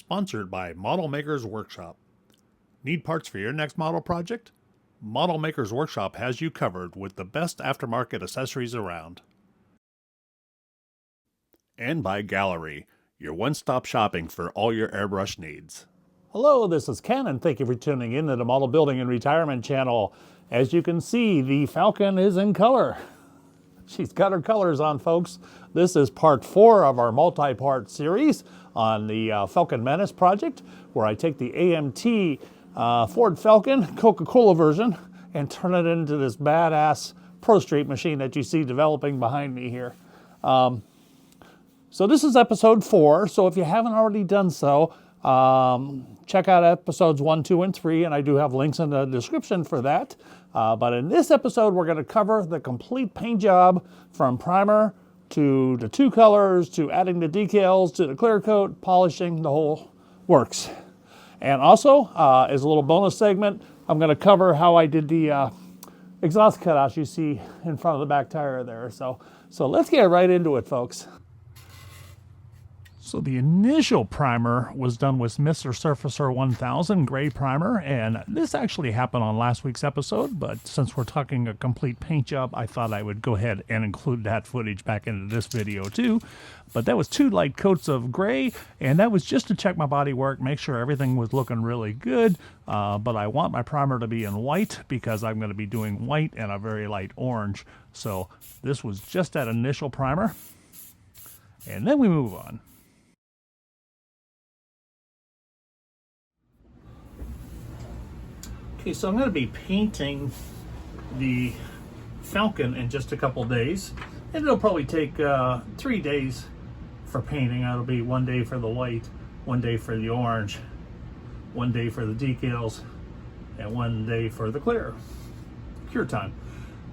sponsored by Model Maker's Workshop. Need parts for your next model project? Model Maker's Workshop has you covered with the best aftermarket accessories around. And by Gaahleri, your one-stop shopping for all your airbrush needs. Hello, this is Ken, and thank you for tuning in to the Model Building and Retirement channel. As you can see, the Falcon is in color. She's got her colors on, folks. This is part 4 of our multi-part series on the Falcon Menace project, where I take the AMT Ford Falcon Coca-Cola version and turn it into this badass Pro Street machine that you see developing behind me here. So this is episode 4, so if you haven't already done so, check out episodes 1, 2, and 3, and I do have links in the description for that. But in this episode, we're going to cover the complete paint job from primer to the 2 colors, to adding the decals, to the clear coat, polishing, the whole works. And also, as a little bonus segment, I'm going to cover how I did the exhaust cutouts you see in front of the back tire there. So let's get right into it, folks. So the initial primer was done with Mr. Surfacer 1000 gray primer, and this actually happened on last week's episode, but since we're talking a complete paint job, I thought I would go ahead and include that footage back into this video too. But that was 2 light coats of gray, and that was just to check my body work, make sure everything was looking really good. But I want my primer to be in white because I'm going to be doing white and a very light orange. So this was just that initial primer, and then we move on. Okay, so I'm going to be painting the Falcon in just a couple days, and it'll probably take 3 days for painting. It'll be 1 day for the white, 1 day for the orange, 1 day for the decals, and 1 day for the cure time.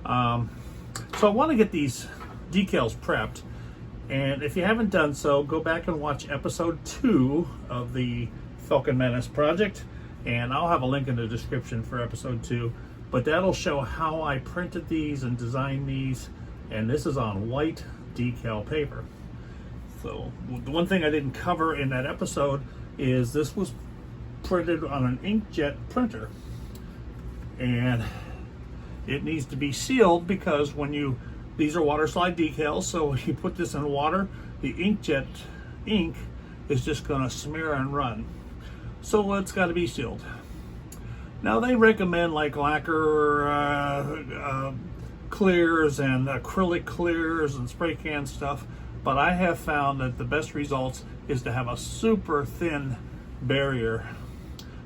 So I want to get these decals prepped, and if you haven't done so, go back and watch episode 2 of the Falcon Menace project. And I'll have a link in the description for episode 2, but that'll show how I printed these and designed these, and this is on white decal paper. So the one thing I didn't cover in that episode is this was printed on an inkjet printer, and it needs to be sealed because these are water slide decals, so if you put this in water, the inkjet ink is just going to smear and run. So it's got to be sealed. Now they recommend like lacquer clears and acrylic clears and spray can stuff, but I have found that the best results is to have a super thin barrier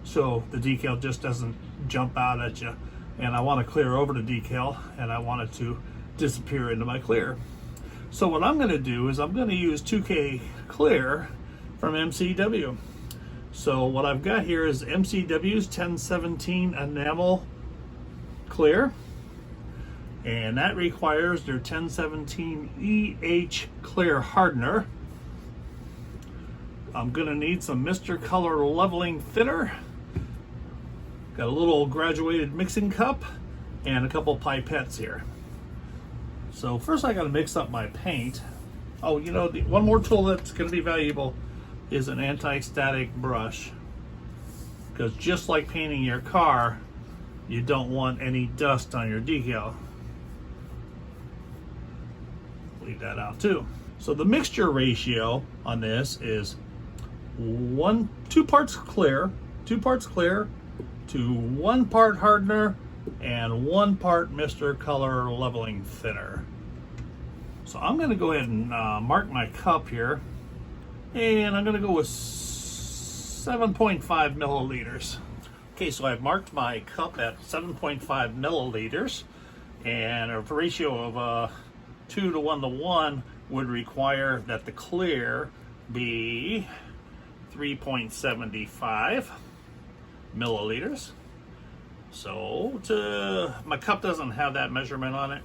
so the decal just doesn't jump out at you. And I want to clear over the decal, and I want it to disappear into my clear. So what I'm going to do is I'm going to use 2K clear from MCW. So what I've got here is MCW's 1017 enamel clear, and that requires their 1017 EH clear hardener. I'm gonna need some Mr. Color leveling thinner, got a little graduated mixing cup, and a couple pipettes here. So first I gotta mix up my paint. Oh, you know, one more tool that's gonna be valuable is an anti-static brush, because just like painting your car, you don't want any dust on your decal. Leave that out too. So the mixture ratio on this is 2 parts clear to 1 part hardener and 1 part Mr. Color leveling thinner. So I'm going to go ahead and mark my cup here. And I'm going to go with 7.5 milliliters. Okay, so I've marked my cup at 7.5 milliliters, and a ratio of 2 to 1 to 1 would require that the clear be 3.75 milliliters. So my cup doesn't have that measurement on it,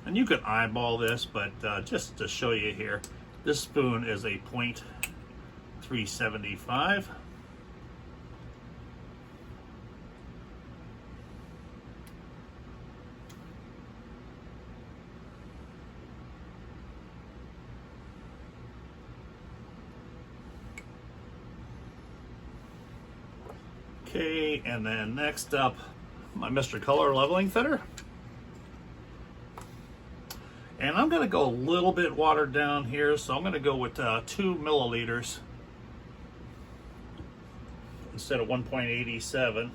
and you could eyeball this, but just to show you here, this spoon is a 0.375. Okay, and then next up, my Mr. Color leveling fitter. And I'm going to go a little bit watered down here, so I'm going to go with 2 milliliters instead of 1.87.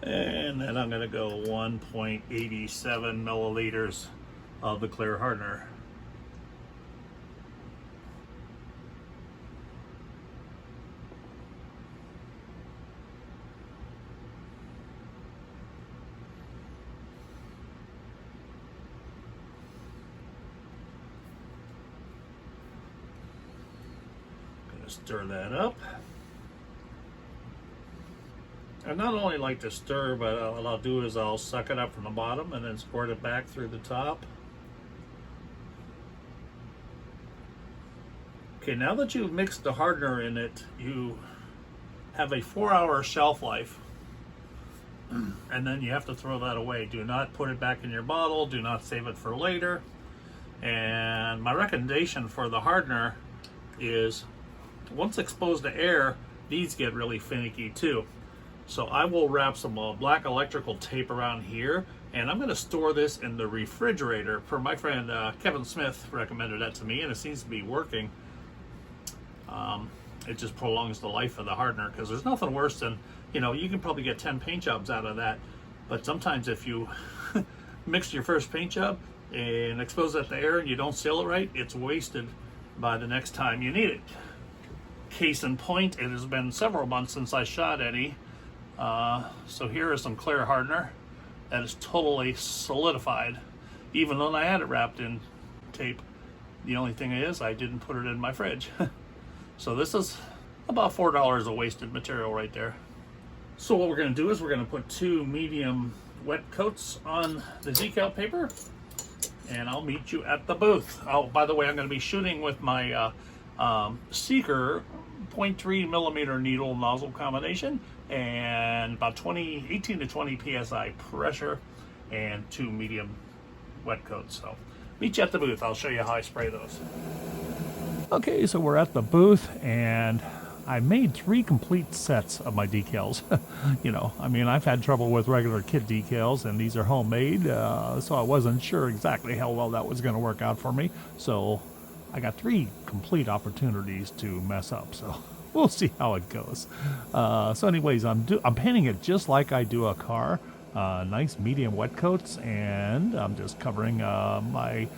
And then I'm going to go 1.87 milliliters of the clear hardener. Going to stir that up. I not only like to stir, but what I'll do is I'll suck it up from the bottom and then squirt it back through the top. Okay, now that you've mixed the hardener in it, you have a 4-hour shelf life. And then you have to throw that away. Do not put it back in your bottle. Do not save it for later. And my recommendation for the hardener is, once exposed to air, these get really finicky too. So I will wrap some black electrical tape around here, and I'm going to store this in the refrigerator. For my friend Kevin Smith recommended that to me, and it seems to be working. It just prolongs the life of the hardener, because there's nothing worse than, you know, you can probably get 10 paint jobs out of that, but sometimes if you mix your first paint job and expose that to air and you don't seal it right, it's wasted by the next time you need it. Case in point, it has been several months since I shot any. So here is some clear hardener that is totally solidified, even though I had it wrapped in tape. The only thing is I didn't put it in my fridge. So this is about $4 of wasted material right there. So what we're going to do is we're going to put 2 medium wet coats on the decal paper, and I'll meet you at the booth. Oh, by the way, I'm going to be shooting with my Seeker 0.3 millimeter needle nozzle combination, and about 18 to 20 psi pressure, and 2 medium wet coats. So meet you at the booth. I'll show you how I spray those. Okay, so we're at the booth, and I made 3 complete sets of my decals. You know, I mean, I've had trouble with regular kit decals, and these are homemade, so I wasn't sure exactly how well that was going to work out for me. So I got 3 complete opportunities to mess up, so we'll see how it goes. So anyways, I'm painting it just like I do a car. Nice medium wet coats, and I'm just covering my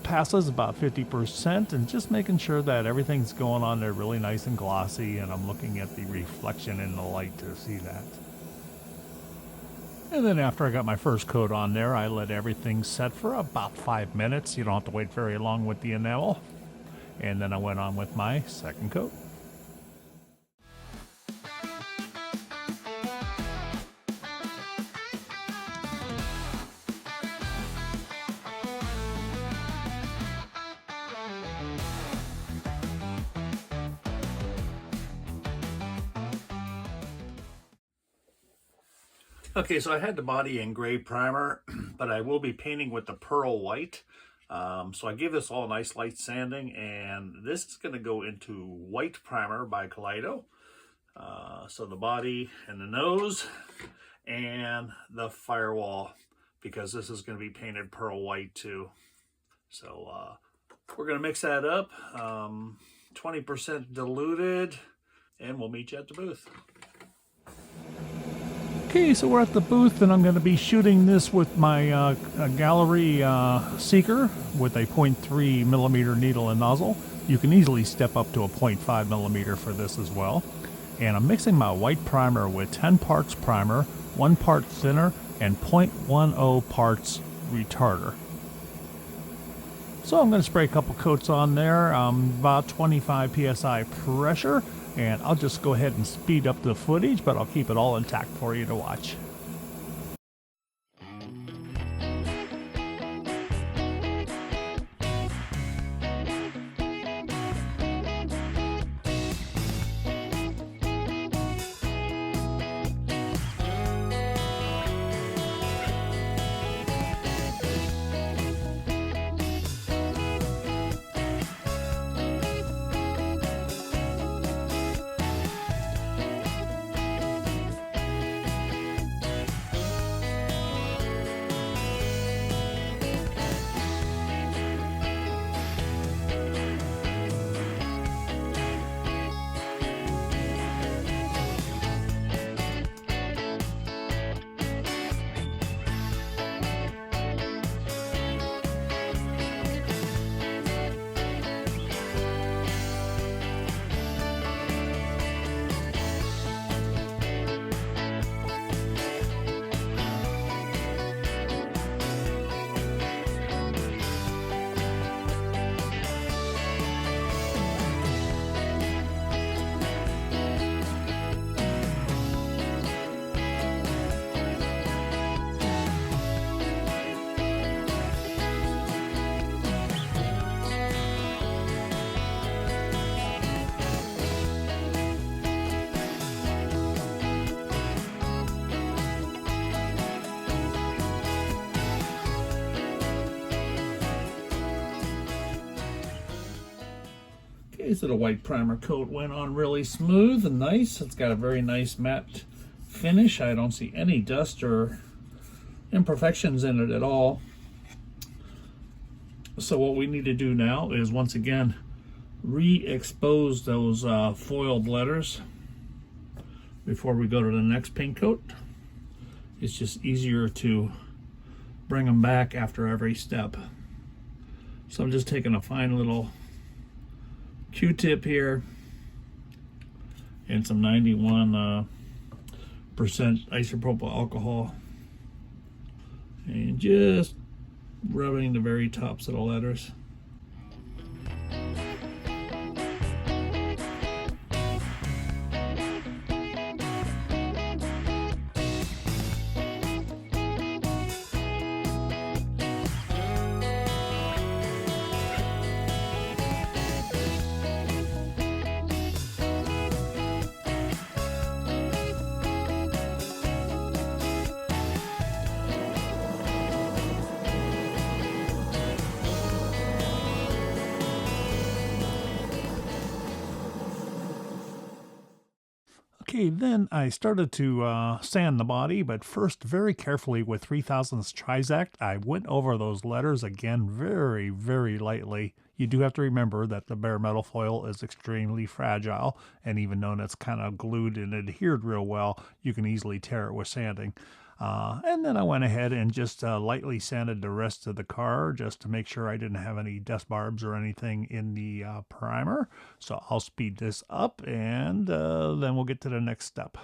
passes about 50%, and just making sure that everything's going on there really nice and glossy, and I'm looking at the reflection in the light to see that. And then after I got my first coat on there, I let everything set for about 5 minutes. You don't have to wait very long with the enamel. And then I went on with my second coat. Okay, so I had the body in gray primer, but I will be painting with the pearl white. So I give this all nice light sanding, and this is going to go into white primer by Kaleido. So the body and the nose and the firewall, because this is going to be painted pearl white too. So we're going to mix that up, 20% diluted, and we'll meet you at the booth. Okay, so we're at the booth, and I'm going to be shooting this with my Gaahleri Seeker with a 0.3 millimeter needle and nozzle. You can easily step up to a 0.5 millimeter for this as well. And I'm mixing my white primer with 10 parts primer, 1 part thinner, and 0.10 parts retarder. So I'm going to spray a couple coats on there, about 25 psi pressure. And I'll just go ahead and speed up the footage, but I'll keep it all intact for you to watch. Okay, so the white primer coat went on really smooth and nice. It's got a very nice matte finish. I don't see any dust or imperfections in it at all. So what we need to do now is once again re-expose those foiled letters before we go to the next paint coat. It's just easier to bring them back after every step. So I'm just taking a fine little Q-tip here and some 91% isopropyl alcohol, and just rubbing the very tops of the letters. Okay, then I started to sand the body, but first very carefully with 3000ths Trizact, I went over those letters again very, very lightly. You do have to remember that the bare metal foil is extremely fragile, and even though it's kind of glued and adhered real well, you can easily tear it with sanding. And then I went ahead and just lightly sanded the rest of the car just to make sure I didn't have any dust barbs or anything in the primer. So I'll speed this up and then we'll get to the next step.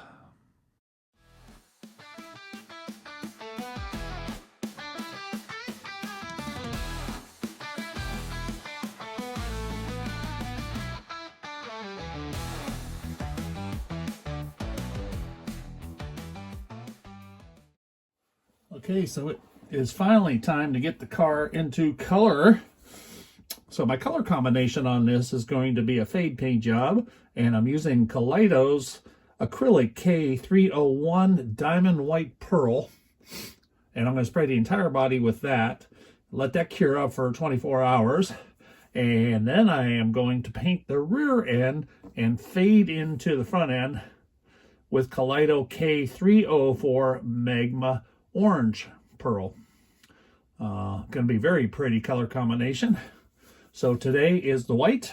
Okay, so it is finally time to get the car into color. So my color combination on this is going to be a fade paint job, and I'm using Kaleido's acrylic K301 diamond white pearl, and I'm going to spray the entire body with that, let that cure up for 24 hours, and then I am going to paint the rear end and fade into the front end with Kaleido K304 magma orange pearl. Going to be very pretty color combination. So today is the white,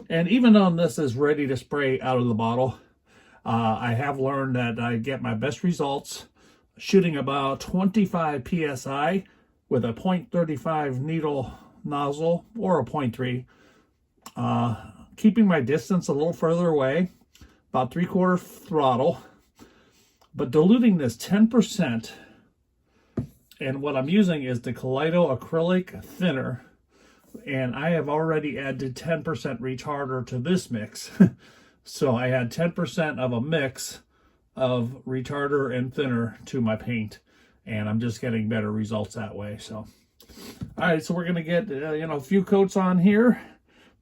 and even though this is ready to spray out of the bottle, I have learned that I get my best results shooting about 25 psi with a 0.35 needle nozzle or a 0.3, keeping my distance a little further away, about 3/4 throttle, but diluting this 10%, and what I'm using is the Kaleido acrylic thinner, and I have already added 10% retarder to this mix. So I add 10% of a mix of retarder and thinner to my paint, and I'm just getting better results that way. So, all right, so we're gonna get a few coats on here,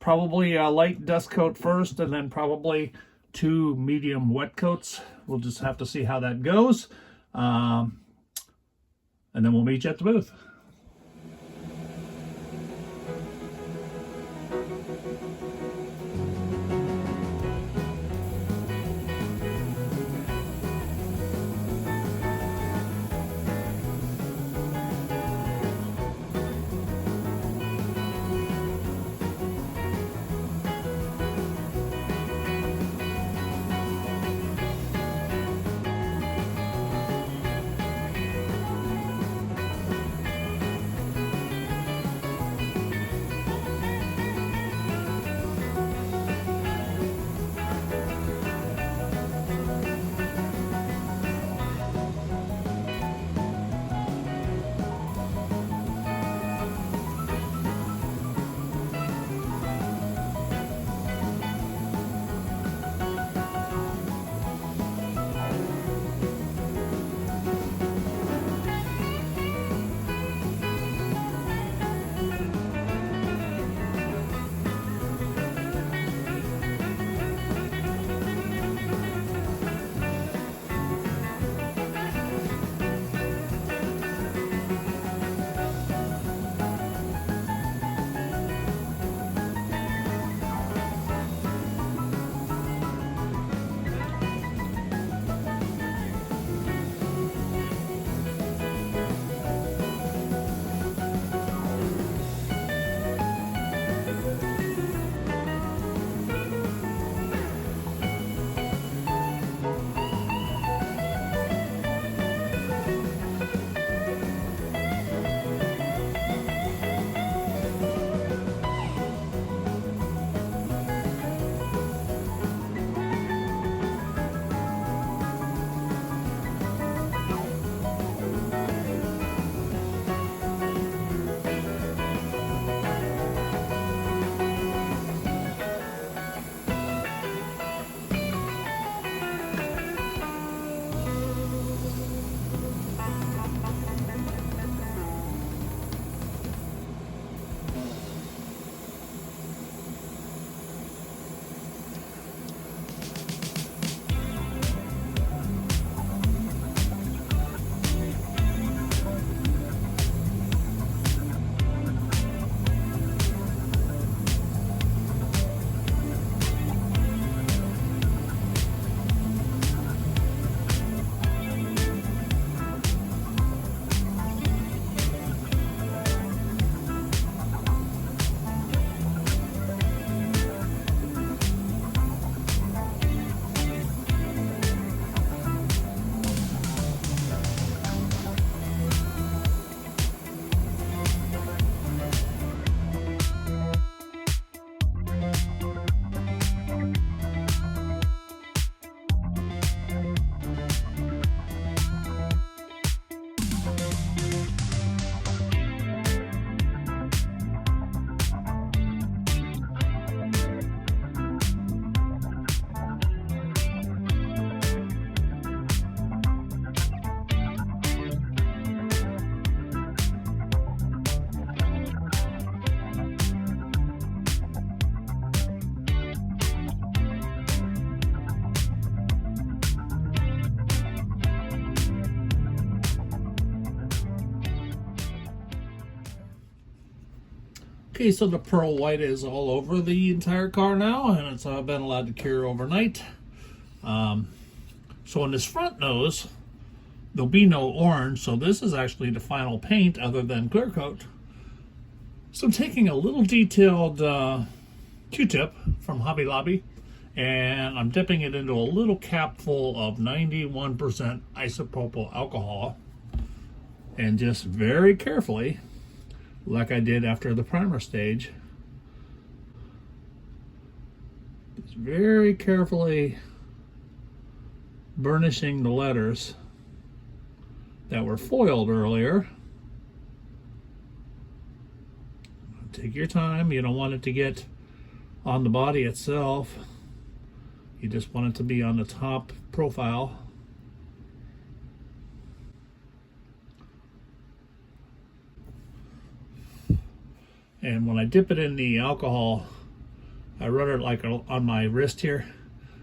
probably a light dust coat first, and then probably 2 medium wet coats. We'll just have to see how that goes. And then we'll meet you at the booth. Okay, so the pearl white is all over the entire car now, and it's been allowed to cure overnight. So on this front nose, there'll be no orange, so this is actually the final paint other than clear coat. So taking a little detailed Q-tip from Hobby Lobby, and I'm dipping it into a little cap full of 91% isopropyl alcohol, and just very carefully, like I did after the primer stage, just very carefully burnishing the letters that were foiled earlier. Take your time. You don't want it to get on the body itself. You just want it to be on the top profile. And when I dip it in the alcohol, I run it like on my wrist here,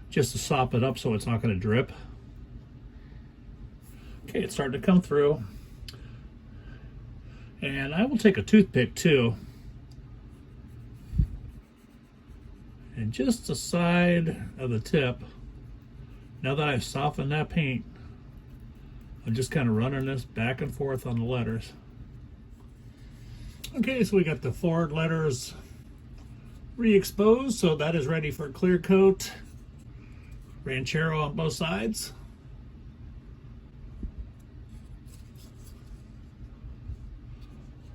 just to sop it up so it's not going to drip. Okay, it's starting to come through. And I will take a toothpick too, and just the side of the tip, now that I've softened that paint, I'm just kind of running this back and forth on the letters. Okay, so we got the forward letters re-exposed, so that is ready for clear coat. Ranchero on both sides.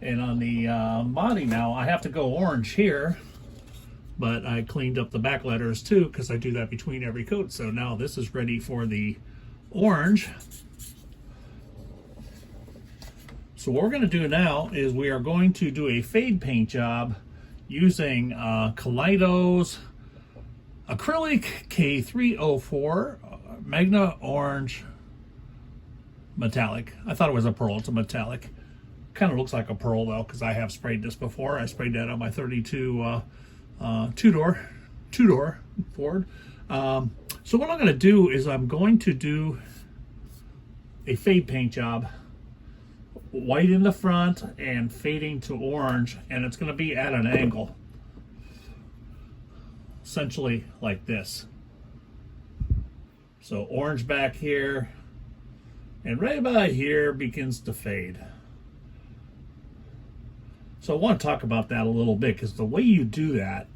And on the body now, I have to go orange here, but I cleaned up the back letters too, because I do that between every coat. So now this is ready for the orange. So what we're going to do now is we are going to do a fade paint job using Kaleido's acrylic K304 Magna Orange Metallic. I thought it was a pearl. It's a metallic. Kind of looks like a pearl though, because I have sprayed this before. I sprayed that on my 32 two-door Ford. So what I'm going to do is I'm going to do a fade paint job, white in the front and fading to orange, and it's going to be at an angle, essentially like this. So orange back here, and right about here begins to fade. So I want to talk about that a little bit, because the way you do that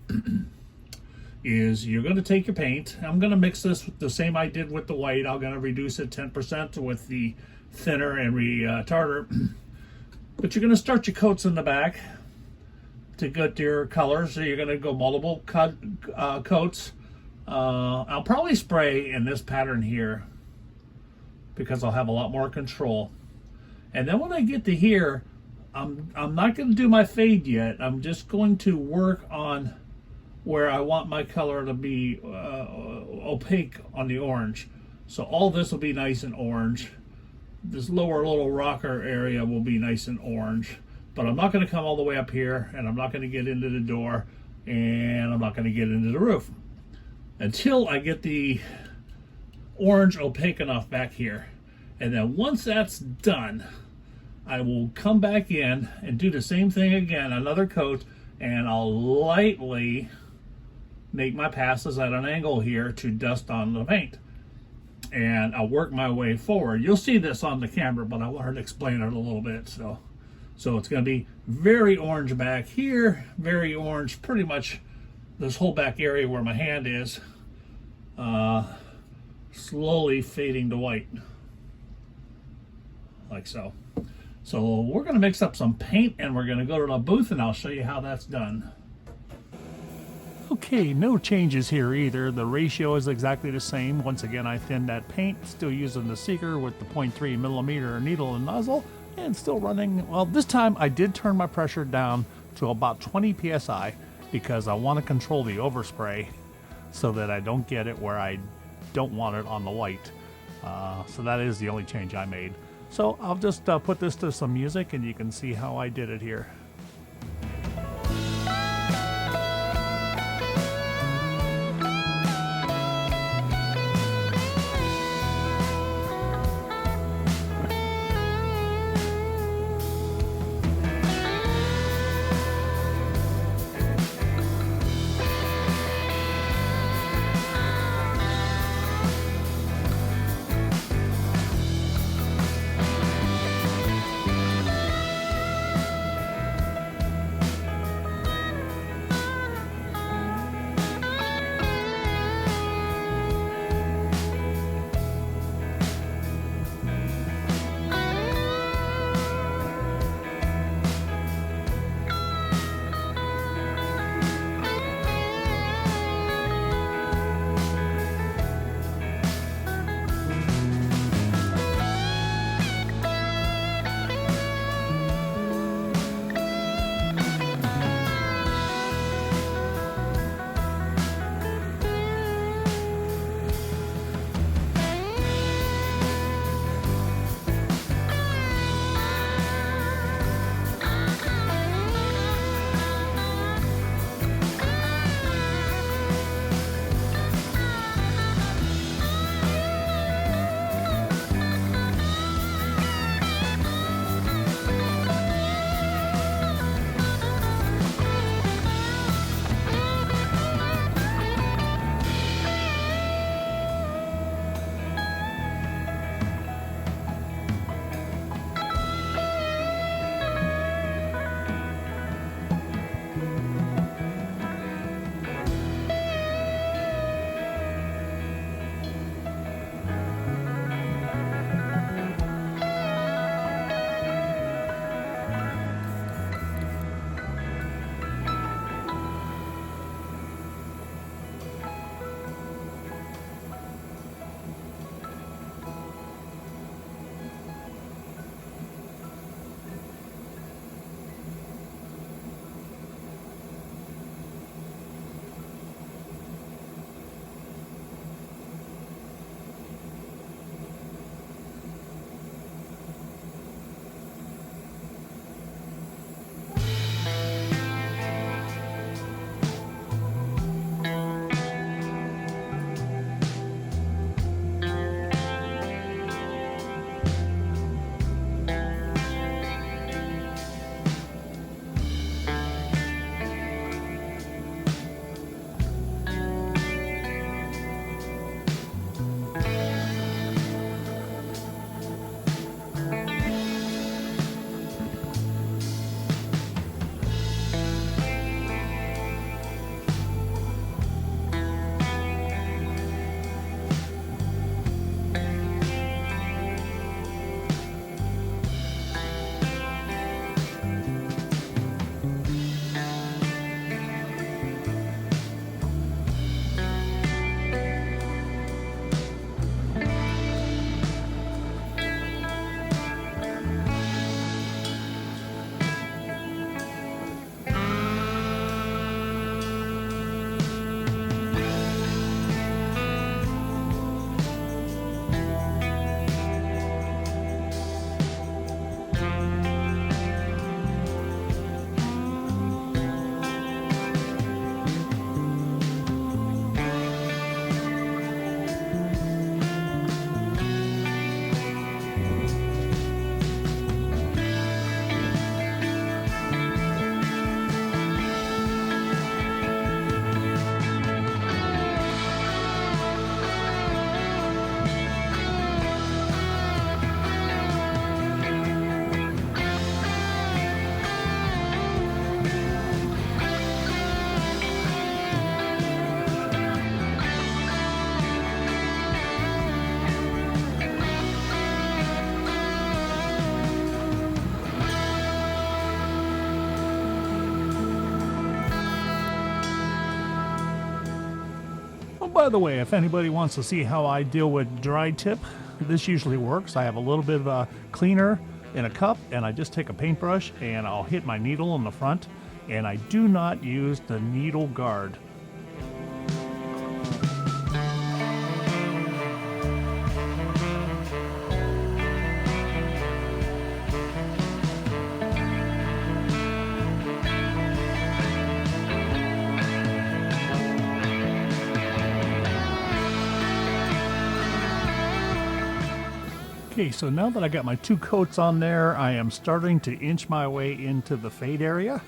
is you're going to take your paint. I'm going to mix this with the same I did with the white. I'm going to reduce it 10% with the thinner and retarder. But you're going to start your coats in the back to get your colors. So you're going to go multiple coats. I'll probably spray in this pattern here because I'll have a lot more control. And then when I get to here, I'm not going to do my fade yet. I'm just going to work on where I want my color to be opaque on the orange. So all this will be nice and orange. This lower little rocker area will be nice and orange. But I'm not going to come all the way up here, and I'm not going to get into the door, and I'm not going to get into the roof until I get the orange opaque enough back here. And then once that's done, I will come back in and do the same thing again, another coat, and I'll lightly make my passes at an angle here to dust on the paint. And I'll work my way forward. You'll see this on the camera, but I wanted to explain it a little bit. So it's going to be very orange back here, very orange pretty much this whole back area where my hand is, slowly fading to white, like so. So we're going to mix up some paint, and we're going to go to the booth, and I'll show you how that's done. Okay, no changes here either. The ratio is exactly the same. Once again, I thinned that paint, still using the Seeker with the 0.3 millimeter needle and nozzle, and still running. Well, this time I did turn my pressure down to about 20 psi because I want to control the overspray so that I don't get it where I don't want it on the white. So that is the only change I made. So I'll just put this to some music, and you can see how I did it here. by the way, if anybody wants to see how I deal with dry tip, this usually works. I have a little bit of a cleaner in a cup, and I just take a paintbrush and I'll hit my needle in the front, and I do not use the needle guard. Okay, so now that I got my 2 coats on there, I am starting to inch my way into the fade area.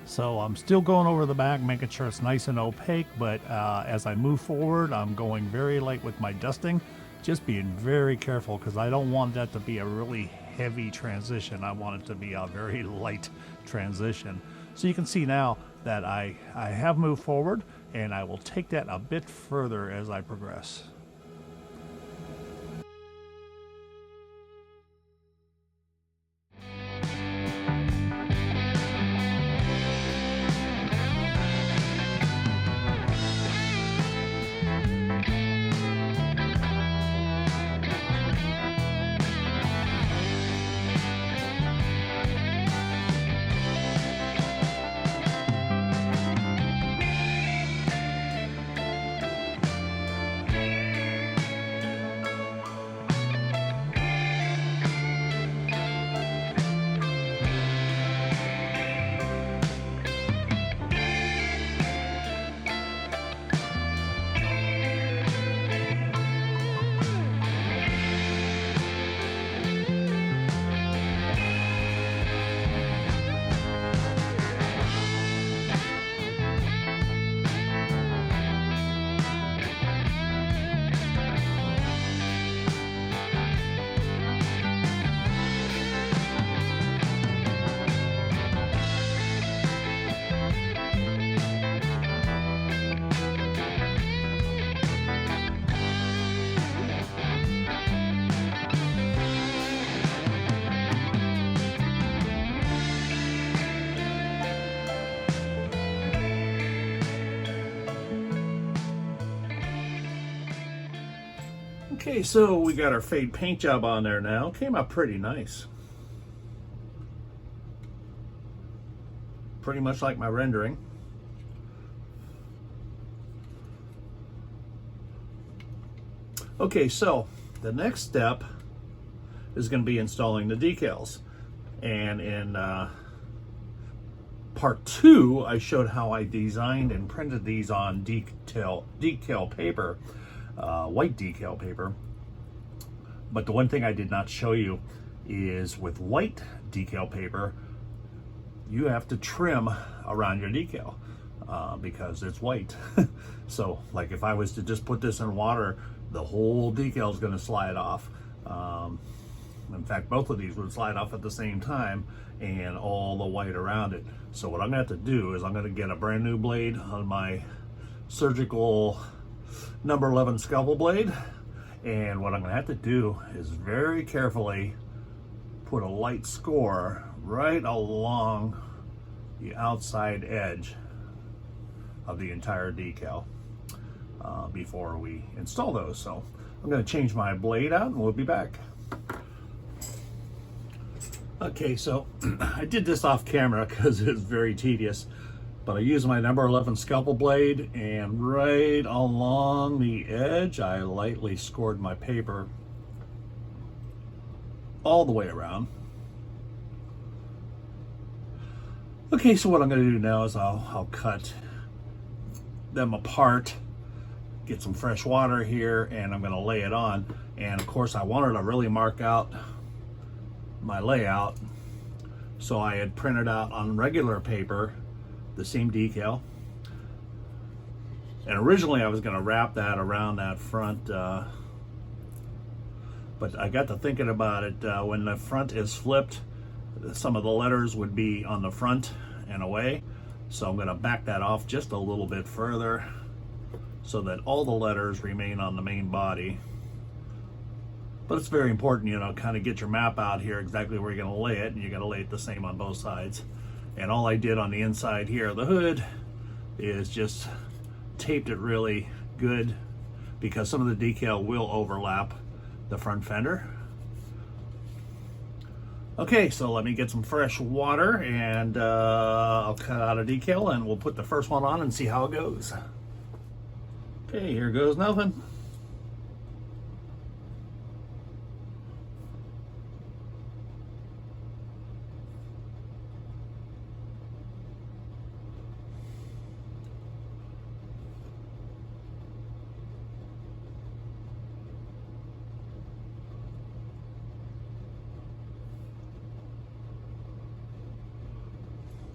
So I'm still going over the back, making sure it's nice and opaque, but as I move forward, I'm going very light with my dusting, just being very careful because I don't want that to be a really heavy transition. I want it to be a very light transition. So you can see now that I have moved forward, and I will take that a bit further as I progress. Okay, so we got our fade paint job on there now. Came out pretty nice. Pretty much like my rendering. Okay, so the next step is going to be installing the decals. And in part 2, I showed how I designed and printed these on decal paper. White decal paper. But the one thing I did not show you is with white decal paper, you have to trim around your decal because it's white. So like if I was to just put this in water, the whole decal is going to slide off. In fact, both of these would slide off at the same time and all the white around it. So what I'm going to have to do is I'm going to get a brand new blade on my surgical number 11 scalpel blade, and what I'm going to have to do is very carefully put a light score right along the outside edge of the entire decal before we install those. So I'm going to change my blade out and we'll be back. Okay, so I did this off camera because it's very tedious. But I used my number 11 scalpel blade, and right along the edge, I lightly scored my paper all the way around. Okay, so what I'm going to do now is I'll cut them apart, get some fresh water here, and I'm going to lay it on. And of course, I wanted to really mark out my layout, so I had printed out on regular paper the same decal, and originally I was going to wrap that around that front, but I got to thinking about it. When the front is flipped, some of the letters would be on the front and away, so I'm going to back that off just a little bit further so that all the letters remain on the main body. But it's very important, you know, kind of get your map out here exactly where you're going to lay it, and you got to lay it the same on both sides. And all I did on the inside here of the hood is just taped it really good because some of the decal will overlap the front fender. Okay, so let me get some fresh water and I'll cut out a decal and we'll put the first one on and see how it goes. Okay, here goes nothing.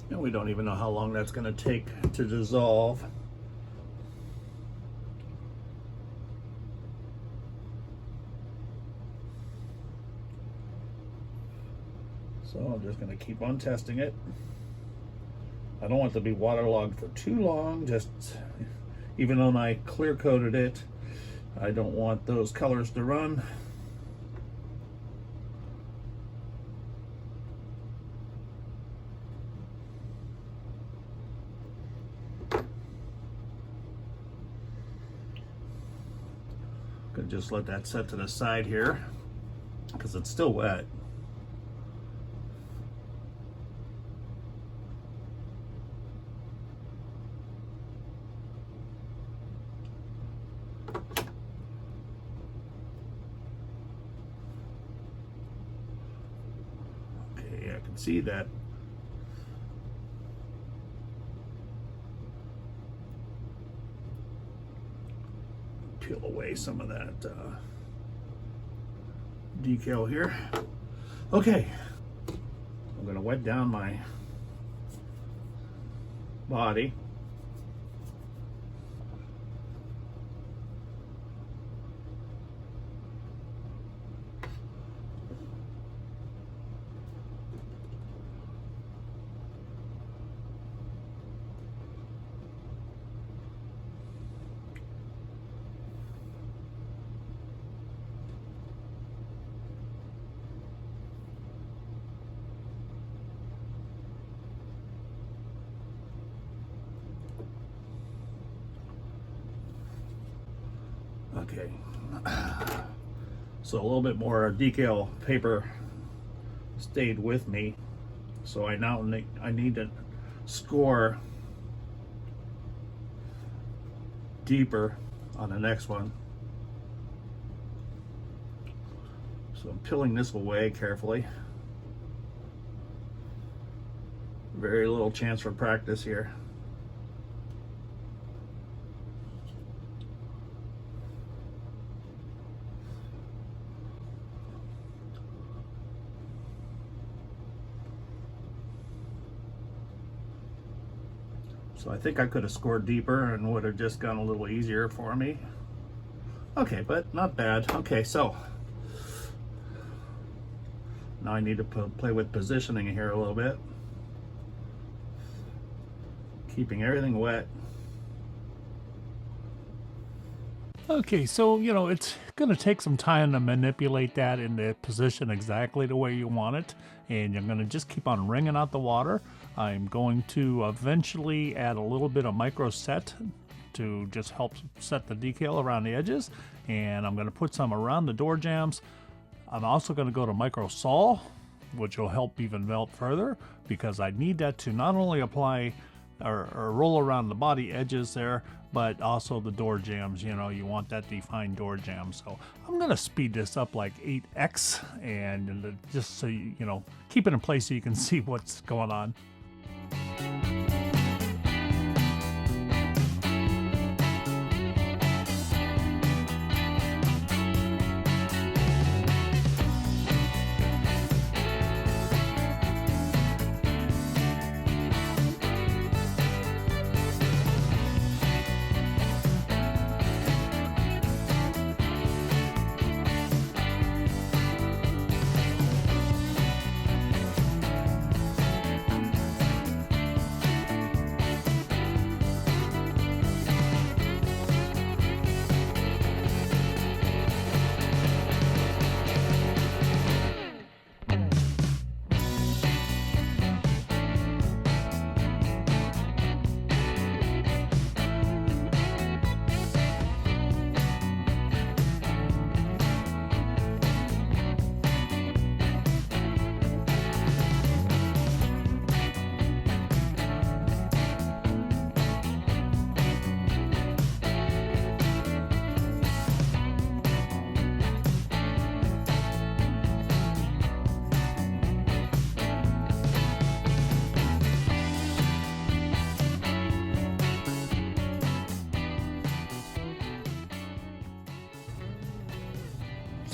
And we don't even know how long that's going to take to dissolve. So I'm just going to keep on testing it. I don't want it to be waterlogged for too long, just even though I clear coated it, I don't want those colors to run. Could just let that set to the side here because it's still wet. Okay, I can see that. Peel away some of that decal here. Okay, I'm going to wet down my body. Okay, so a little bit more decal paper stayed with me, so I need to score deeper on the next one. So I'm peeling this away carefully. Very little chance for practice here. So I think I could have scored deeper and would have just gone a little easier for me. Okay, but not bad. Okay, so now I need to play with positioning here a little bit. Keeping everything wet. Okay, so, it's going to take some time to manipulate that in the position exactly the way you want it. And you're going to just keep on wringing out the water. I'm going to eventually add a little bit of micro set to just help set the decal around the edges. And I'm going to put some around the door jambs. I'm also going to go to micro sol, which will help even melt further, because I need that to not only apply or roll around the body edges there, but also the door jambs. You want that defined door jamb. So I'm going to speed this up like 8x and just so keep it in place so you can see what's going on.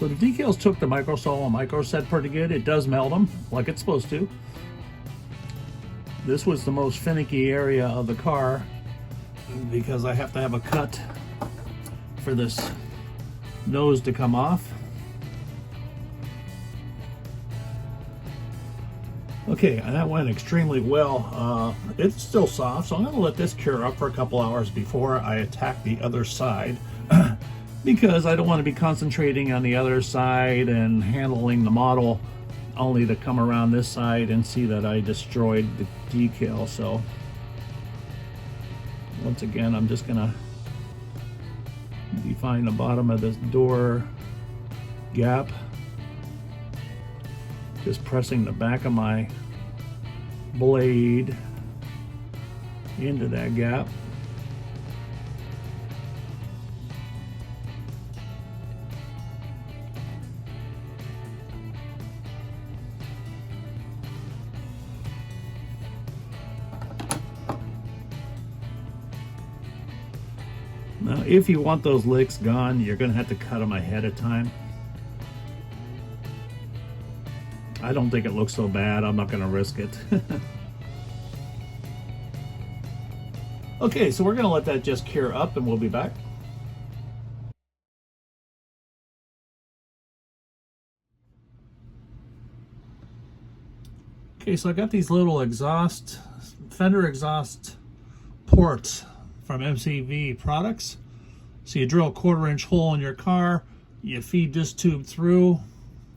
So the decals took the microsol and micro set pretty good. It does meld them like it's supposed to. This was the most finicky area of the car because I have to have a cut for this nose to come off. Okay, and that went extremely well. It's still soft, so I'm going to let this cure up for a couple hours before I attack the other side because I don't want to be concentrating on the other side and handling the model only to come around this side and see that I destroyed the decal. So once again, I'm just going to define the bottom of this door gap, just pressing the back of my blade into that gap. Now, if you want those licks gone, you're going to have to cut them ahead of time. I don't think it looks so bad. I'm not going to risk it. Okay, so we're going to let that just cure up and we'll be back. Okay, so I got these little fender exhaust ports from MCV products. So you drill a 1/4 inch hole in your car, you feed this tube through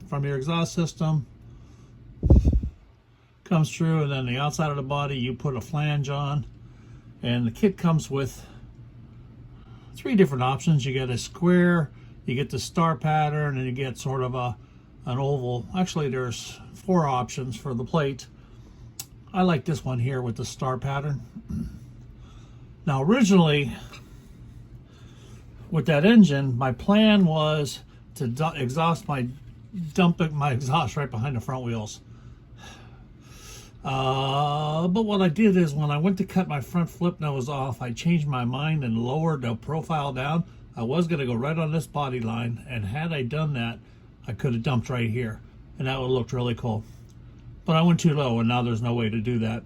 from your exhaust system, comes through, and then the outside of the body you put a flange on. And the kit comes with 3 different options. You get a square, you get the star pattern, and you get sort of an oval. Actually, there's 4 options for the plate. I like this one here with the star pattern. Now, originally, with that engine, my plan was to dump my exhaust right behind the front wheels. But what I did is when I went to cut my front flip nose off, I changed my mind and lowered the profile down. I was going to go right on this body line, and had I done that, I could have dumped right here, and that would have looked really cool. But I went too low, and now there's no way to do that.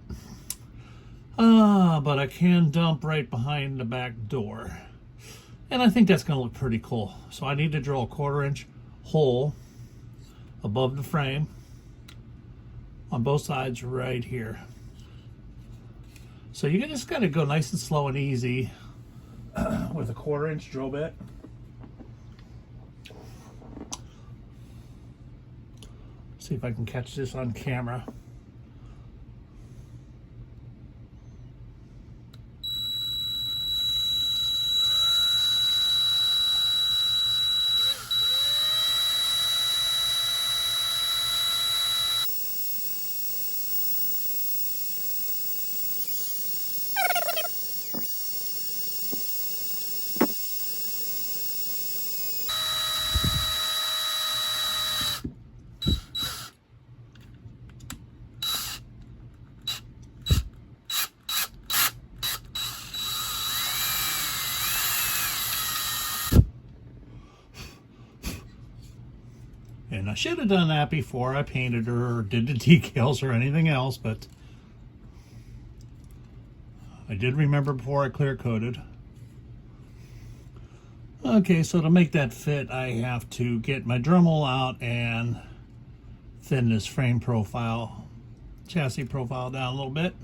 But I can dump right behind the back door. And I think that's going to look pretty cool. So I need to drill a 1/4 inch hole above the frame on both sides right here. So you just got to go nice and slow and easy with a 1/4 inch drill bit. See if I can catch this on camera. And I should have done that before I painted her or did the decals or anything else, but I did remember before I clear coated. Okay, so to make that fit, I have to get my Dremel out and thin this frame profile, chassis profile down a little bit.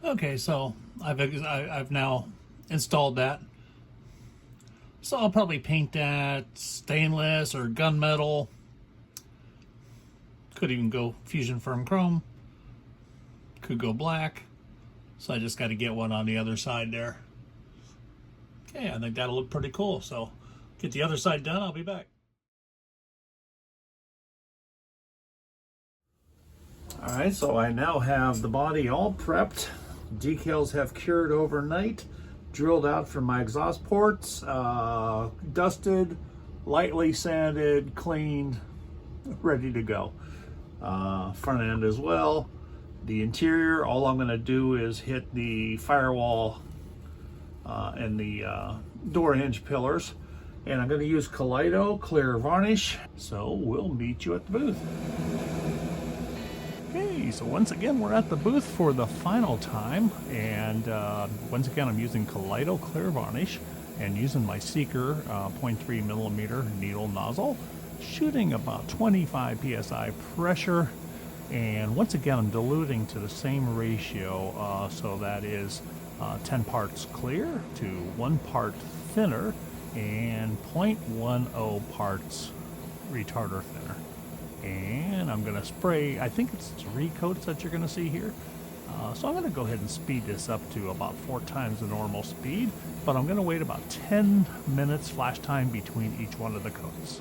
Okay, so I've now installed that. So I'll probably paint that stainless or gunmetal. Could even go fusion firm chrome. Could go black. So I just got to get one on the other side there. Okay, I think that'll look pretty cool. So get the other side done, I'll be back. All right, so I now have the body all prepped. Decals have cured overnight. Drilled out from my exhaust ports, dusted, lightly sanded, cleaned, ready to go. Front end as well. The interior, all I'm going to do is hit the firewall and the door hinge pillars. And I'm going to use Kaleido clear varnish. So we'll meet you at the booth. Okay, so once again we're at the booth for the final time, and once again I'm using Kaleido clear varnish and using my Seeker 0.3 millimeter needle nozzle, shooting about 25 psi pressure, and once again I'm diluting to the same ratio, so that is 10 parts clear to 1 part thinner and 0.10 parts retarder thinner. And I'm going to spray, I think it's 3 coats that you're going to see here. So I'm going to go ahead and speed this up to about 4 times the normal speed, but I'm going to wait about 10 minutes flash time between each one of the coats.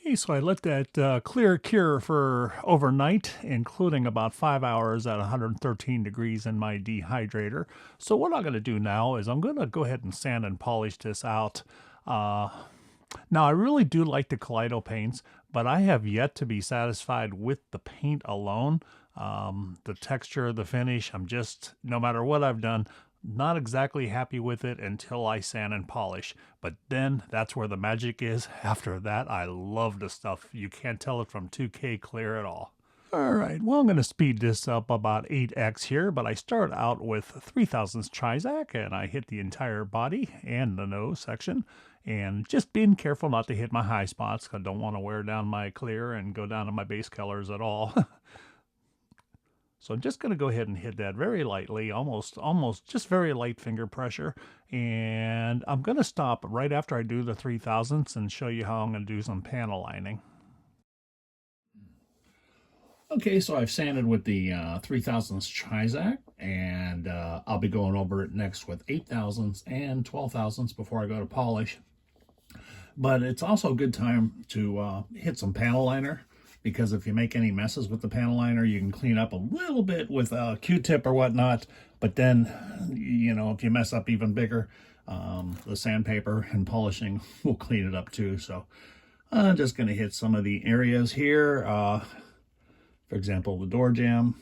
Okay, so I let that clear cure for overnight, including about 5 hours at 113 degrees in my dehydrator. So what I'm going to do now is I'm going to go ahead and sand and polish this out. Now, I really do like the Kaleido paints, but I have yet to be satisfied with the paint alone. The texture, the finish, I'm just, no matter what I've done, not exactly happy with it until I sand and polish. But then that's where the magic is. After that, I love the stuff. You can't tell it from 2K clear at all. Alright, well I'm going to speed this up about 8x here, but I start out with 3000s Trizac and I hit the entire body and the nose section. And just being careful not to hit my high spots, because I don't want to wear down my clear and go down to my base colors at all. So I'm just going to go ahead and hit that very lightly, almost just very light finger pressure. And I'm going to stop right after I do the 3000s and show you how I'm going to do some panel lining. Okay, so I've sanded with the 3000s Trizac, and I'll be going over it next with 8000s and 12000s before I go to polish. But it's also a good time to hit some panel liner, because if you make any messes with the panel liner, you can clean up a little bit with a Q-tip or whatnot. But then, you know, if you mess up even bigger, the sandpaper and polishing will clean it up too. So I'm just going to hit some of the areas here. For example, the door jamb.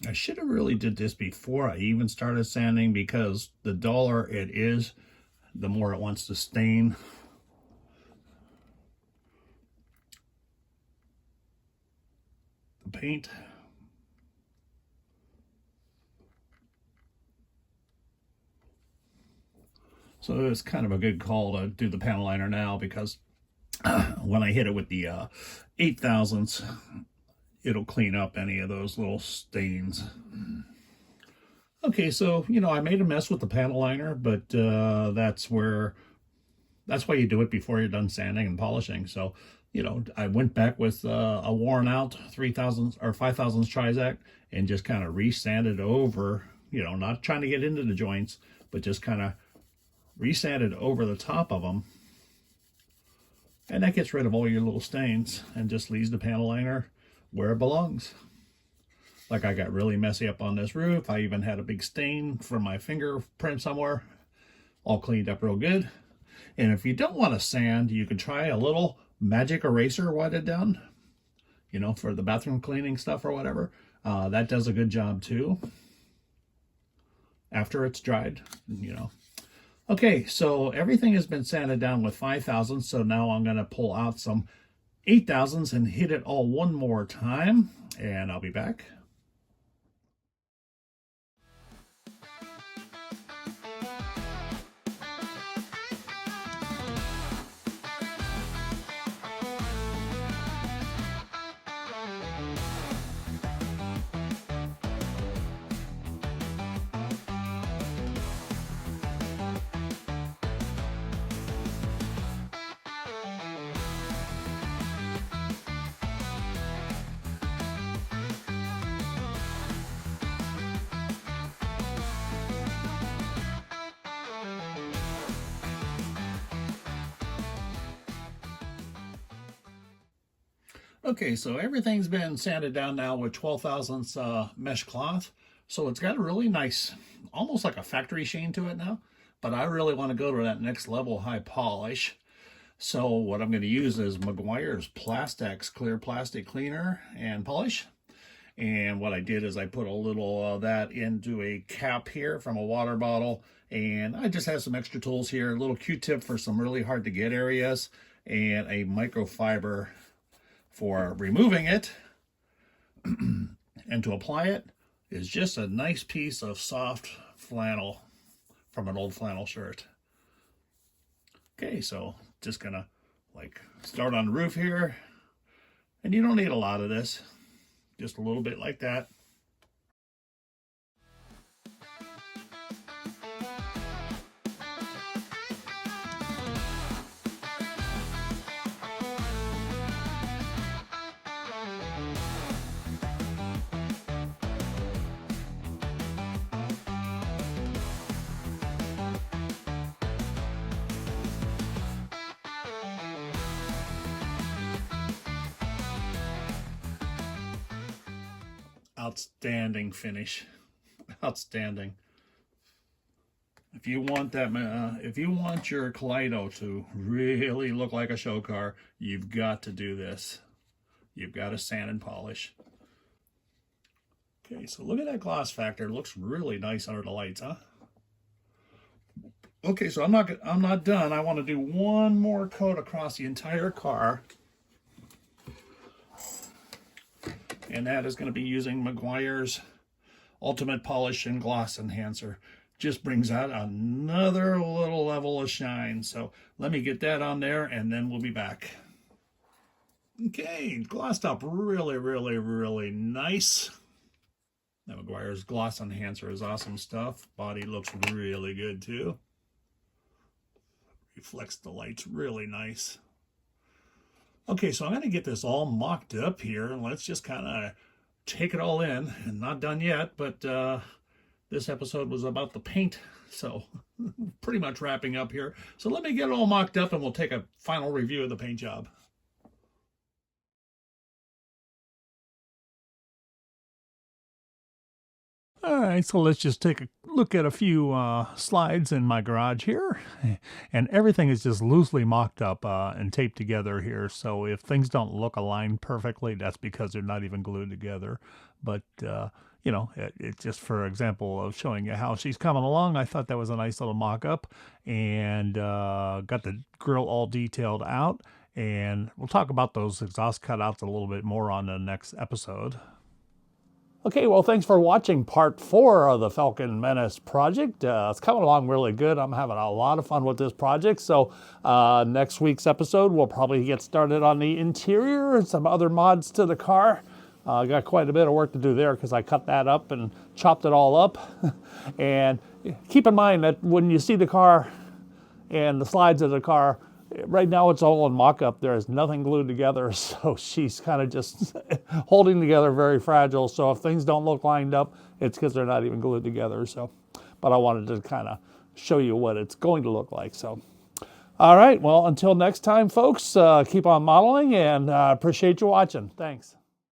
I should have really did this before I even started sanding, because the duller it is, the more it wants to stain. The paint. So it's kind of a good call to do the panel liner now, because when I hit it with the 8000s, it'll clean up any of those little stains. Okay, so, you know, I made a mess with the panel liner, but that's why you do it before you're done sanding and polishing. So, I went back with a worn out 3000 or 5000 Trizact and just kind of resanded over, not trying to get into the joints, but just kind of resanded over the top of them. And that gets rid of all your little stains and just leaves the panel liner where it belongs. Like I got really messy up on this roof. I even had a big stain from my fingerprint somewhere. All cleaned up real good. And if you don't want to sand, you can try a little magic eraser wetted down, for the bathroom cleaning stuff or whatever. That does a good job too. After it's dried, Okay, so everything has been sanded down with 5000. So now I'm going to pull out some 8000s and hit it all one more time. And I'll be back. Okay, so everything's been sanded down now with 12 thousandths mesh cloth. So it's got a really nice, almost like a factory sheen to it now. But I really want to go to that next level high polish. So what I'm going to use is Meguiar's Plastex clear plastic cleaner and polish. And what I did is I put a little of that into a cap here from a water bottle. And I just have some extra tools here, a little Q-tip for some really hard to get areas, and a microfiber for removing it. And to apply it is just a nice piece of soft flannel from an old flannel shirt. Okay, so just gonna start on the roof here. And you don't need a lot of this, just a little bit like that. Outstanding finish. Outstanding. If you want that, if you want your Kaleido to really look like a show car, you've got to do this. You've got to sand and polish. Okay, so look at that gloss factor. It looks really nice under the lights, huh? Okay, so I'm not done. I want to do one more coat across the entire car. And that is going to be using Meguiar's Ultimate Polish and Gloss Enhancer. Just brings out another little level of shine. So let me get that on there and then we'll be back. Okay, glossed up really, really, really nice. Now Meguiar's Gloss Enhancer is awesome stuff. Body looks really good too. Reflects the lights really nice. Okay, so I'm going to get this all mocked up here, and let's just kind of take it all in. And not done yet, but this episode was about the paint, so pretty much wrapping up here. So let me get it all mocked up, and we'll take a final review of the paint job. All right, so let's just take a look at a few slides in my garage here. And everything is just loosely mocked up and taped together here. So if things don't look aligned perfectly, that's because they're not even glued together. But, it's just for example of showing you how she's coming along. I thought that was a nice little mock-up. And got the grill all detailed out. And we'll talk about those exhaust cutouts a little bit more on the next episode. Okay, well, thanks for watching part 4 of the Falcon Menace project. It's coming along really good. I'm having a lot of fun with this project. So next week's episode, we'll probably get started on the interior and some other mods to the car. Got quite a bit of work to do there because I cut that up and chopped it all up. And keep in mind that when you see the car and the slides of the car, Right now it's all in mock-up. There is nothing glued together, so she's kind of just holding together, very fragile. So if things don't look lined up, it's because they're not even glued together. So, but I wanted to kind of show you what it's going to look like. So, all right, well, until next time, folks, keep on modeling, and appreciate you watching. Thanks.